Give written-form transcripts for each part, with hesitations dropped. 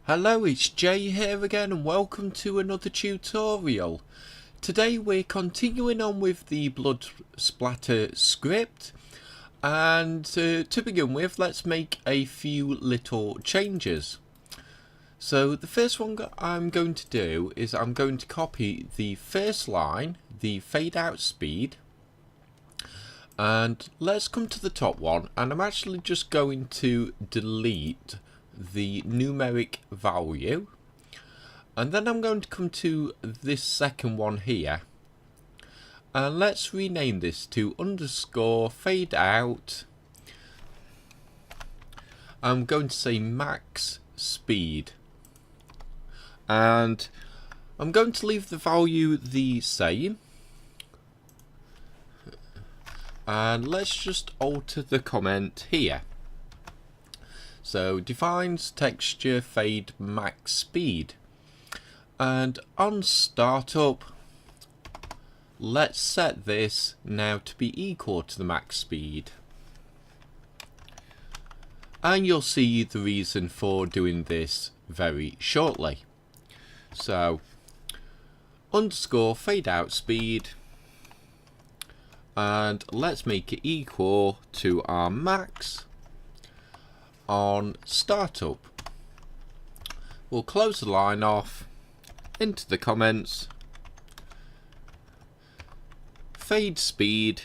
Hello, it's Jay here again and welcome to another tutorial. Today we're continuing on with the blood splatter script, and to begin with, let's make a few little changes. So the first one I'm going to do is I'm going to copy the first line, the fade out speed, and let's come to the top one, and I'm actually just going to delete the numeric value, and then I'm going to come to this second one here, and let's rename this to underscore fade out. I'm going to say max speed, and I'm going to leave the value the same, and let's just alter the comment here. So defines texture fade max speed, and on startup let's set this now to be equal to the max speed, and you'll see the reason for doing this very shortly. So underscore fade out speed, and let's make it equal to our max on startup. We'll close the line off, into the comments, fade speed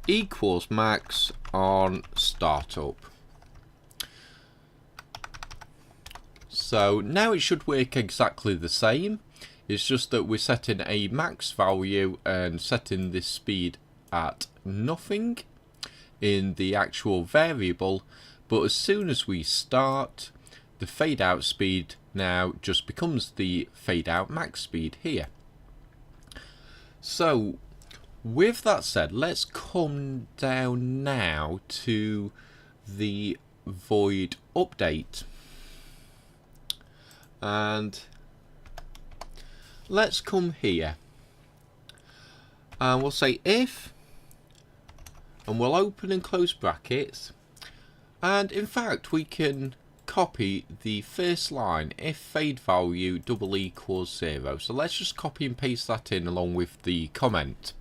equals max on startup. So now it should work exactly the same. It's just that we're setting a max value and setting this speed at nothing in the actual variable, but as soon as we start, the fade out speed now just becomes the fade out max speed here. So with that said, let's come down now to the void update, and let's come here and we'll say if, and we'll open and close brackets, and in fact we can copy the first line, if fade value double equals 0. So let's just copy and paste that in along with the comment.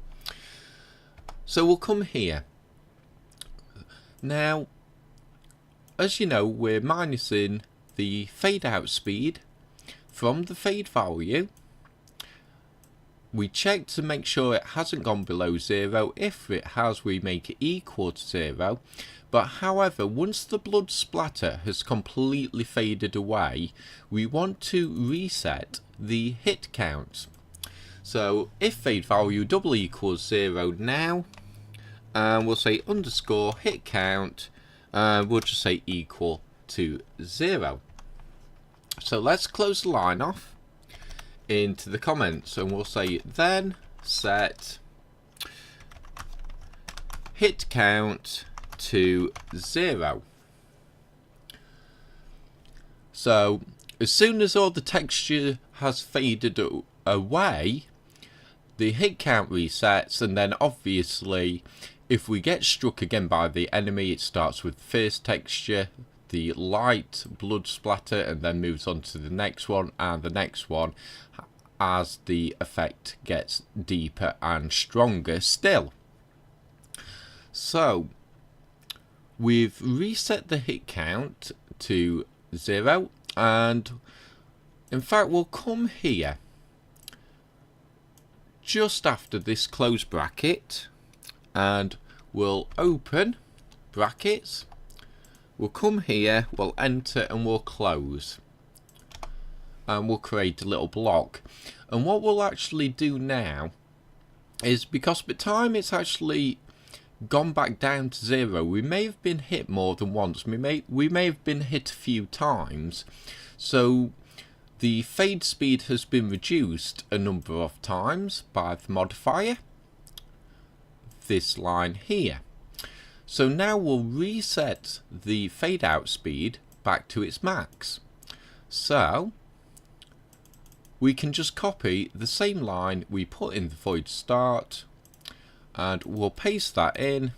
So we'll come here. Now, as you know, we're minusing the fade out speed from the fade value. We check to make sure it hasn't gone below 0. If it has, we make it equal to 0. But however, once the blood splatter has completely faded away, we want to reset the hit count. So if fade value double equals 0 now, and we'll say underscore hit count, we'll just say equal to 0. So let's close the line off into the comments, and we'll say then set hit count to 0. So as soon as all the texture has faded away, the hit count resets, and then obviously if we get struck again by the enemy, it starts with the first texture, the light blood splatter, and then moves on to the next one and the next one as the effect gets deeper and stronger still. So we've reset the hit count to 0, and in fact we'll come here just after this close bracket, and we'll open brackets. We'll come here, we'll enter, and we'll close, and we'll create a little block. And what we'll actually do now is, because by the time it's actually gone back down to 0, we may have been hit more than once. We may have been hit a few times, so the fade speed has been reduced a number of times by the modifier, this line here. So now we'll reset the fade out speed back to its max. So we can just copy the same line we put in the void start, and we'll paste that in,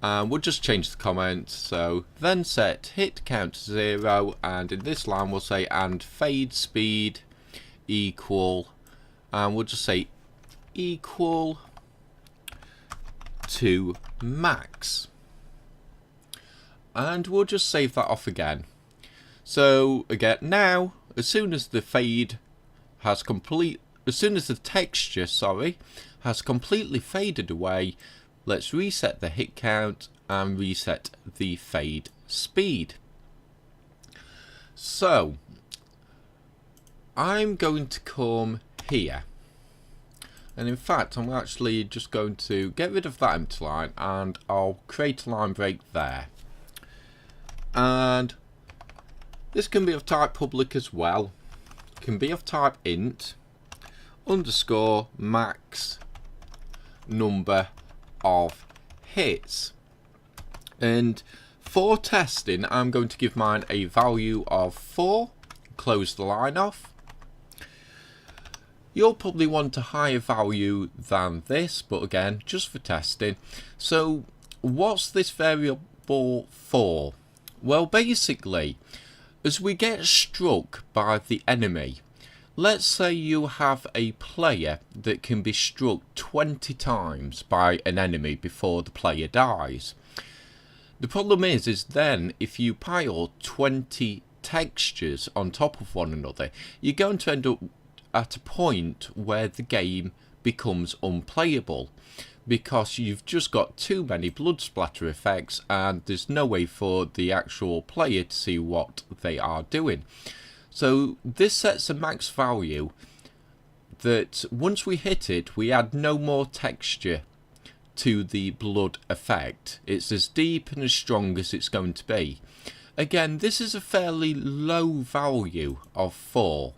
and we'll just change the comment. So then set hit count to 0, and in this line we'll say and fade speed equal, and we'll just say equal to max, and we'll just save that off again. So again, now as soon as the texture has completely faded away, let's reset the hit count and reset the fade speed. So I'm going to come here, and in fact I'm actually just going to get rid of that empty line, and I'll create a line break there. And this can be of type public as well. It can be of type int underscore max number of hits. And for testing, I'm going to give mine a value of 4. Close the line off. You'll probably want a higher value than this, but again, just for testing. So what's this variable for? Well, basically, as we get struck by the enemy, let's say you have a player that can be struck 20 times by an enemy before the player dies. The problem is then if you pile 20 textures on top of one another, you're going to end up at a point where the game becomes unplayable, because you've just got too many blood splatter effects and there's no way for the actual player to see what they are doing. So this sets a max value that once we hit it, we add no more texture to the blood effect. It's as deep and as strong as it's going to be. Again, this is a fairly low value of 4.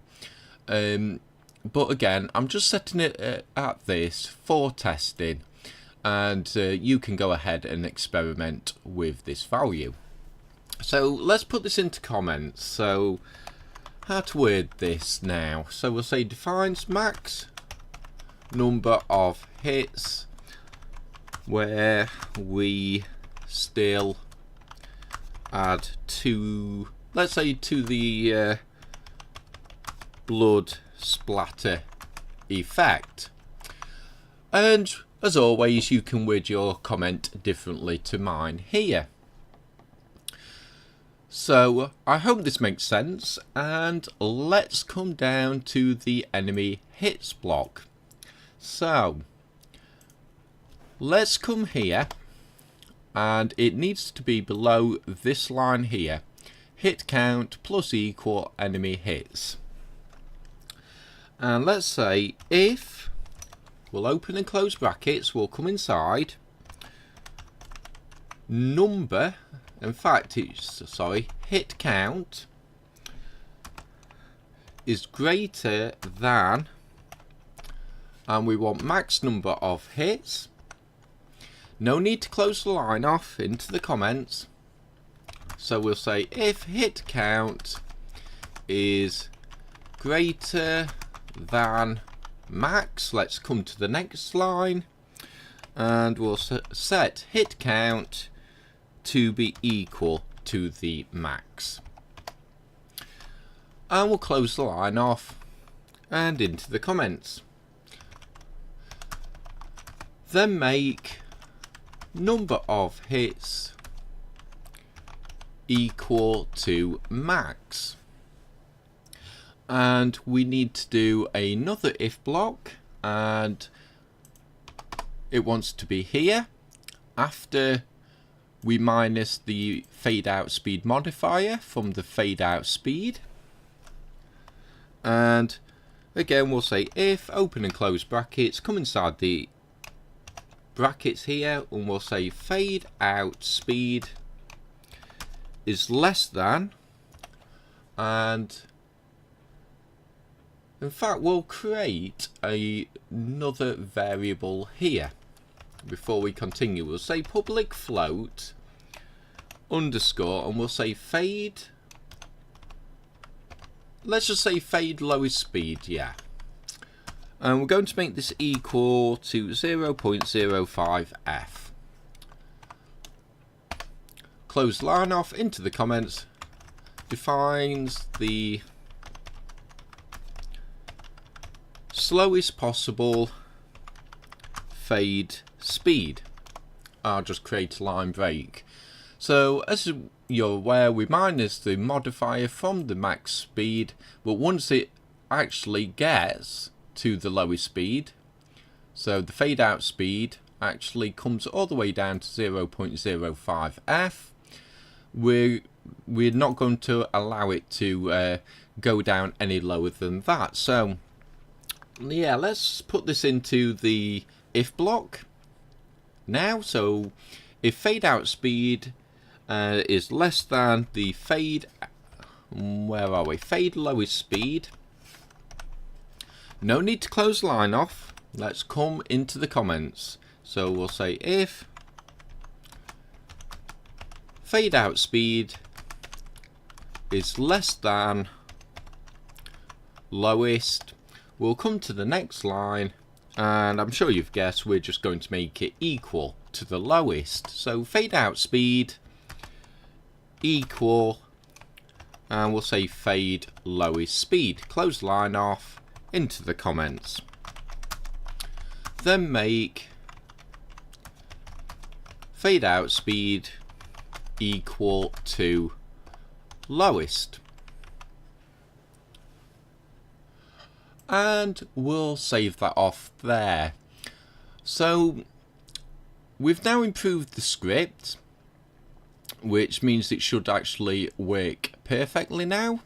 But again, I'm just setting it at this for testing, and you can go ahead and experiment with this value. So let's put this into comments. So how to word this now? So we'll say defines max number of hits where we still add to, let's say, to the blood splatter effect. And as always, you can word your comment differently to mine here. So I hope this makes sense, and let's come down to the enemy hits block. So let's come here, and it needs to be below this line here, hit count plus equal enemy hits. And let's say if, we'll open and close brackets, we'll come inside, number, in fact it's, hit count is greater than, and we want max number of hits. No need to close the line off into the comments. So we'll say if hit count is greater than max, let's come to the next line, and we'll set hit count to be equal to the max, and we'll close the line off and into the comments. Then make number of hits equal to max, and we need to do another if block, and it wants to be here after we minus the fade out speed modifier from the fade out speed. And again we'll say if open and close brackets, come inside the brackets here, and we'll say fade out speed is less than, and in fact we'll create another variable here before we continue. We'll say public float underscore, and we'll say fade, let's just say fade lowest speed, yeah. And we're going to make this equal to 0.05 f. close line off, into the comments, defines the slowest possible fade speed. I'll just create a line break. So as you're aware, we minus the modifier from the max speed, but once it actually gets to the lowest speed, so the fade out speed actually comes all the way down to 0.05 f, we're not going to allow it to go down any lower than that. So yeah, let's put this into the if block now. So if fade out speed is less than the fade, where are we, fade lowest speed, no need to close line off, let's come into the comments. So we'll say if fade out speed is less than lowest, we'll come to the next line, and I'm sure you've guessed we're just going to make it equal to the lowest. So fade out speed equal, and we'll say fade lowest speed, close line off, into the comments. Then make fade out speed equal to lowest, and we'll save that off there. So we've now improved the script, which means it should actually work perfectly now.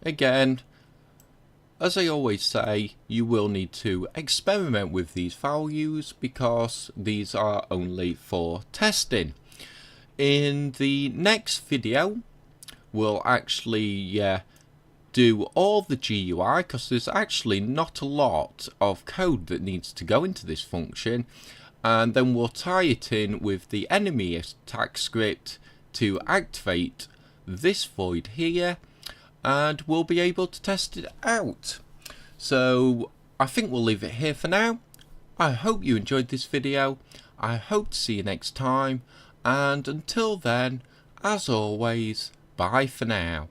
Again, as I always say, you will need to experiment with these values because these are only for testing. In the next video, we'll actually do all the GUI, because there's actually not a lot of code that needs to go into this function, and then we'll tie it in with the enemy attack script to activate this void here, and we'll be able to test it out. So I think we'll leave it here for now. I hope you enjoyed this video. I hope to see you next time, and until then, as always, bye for now.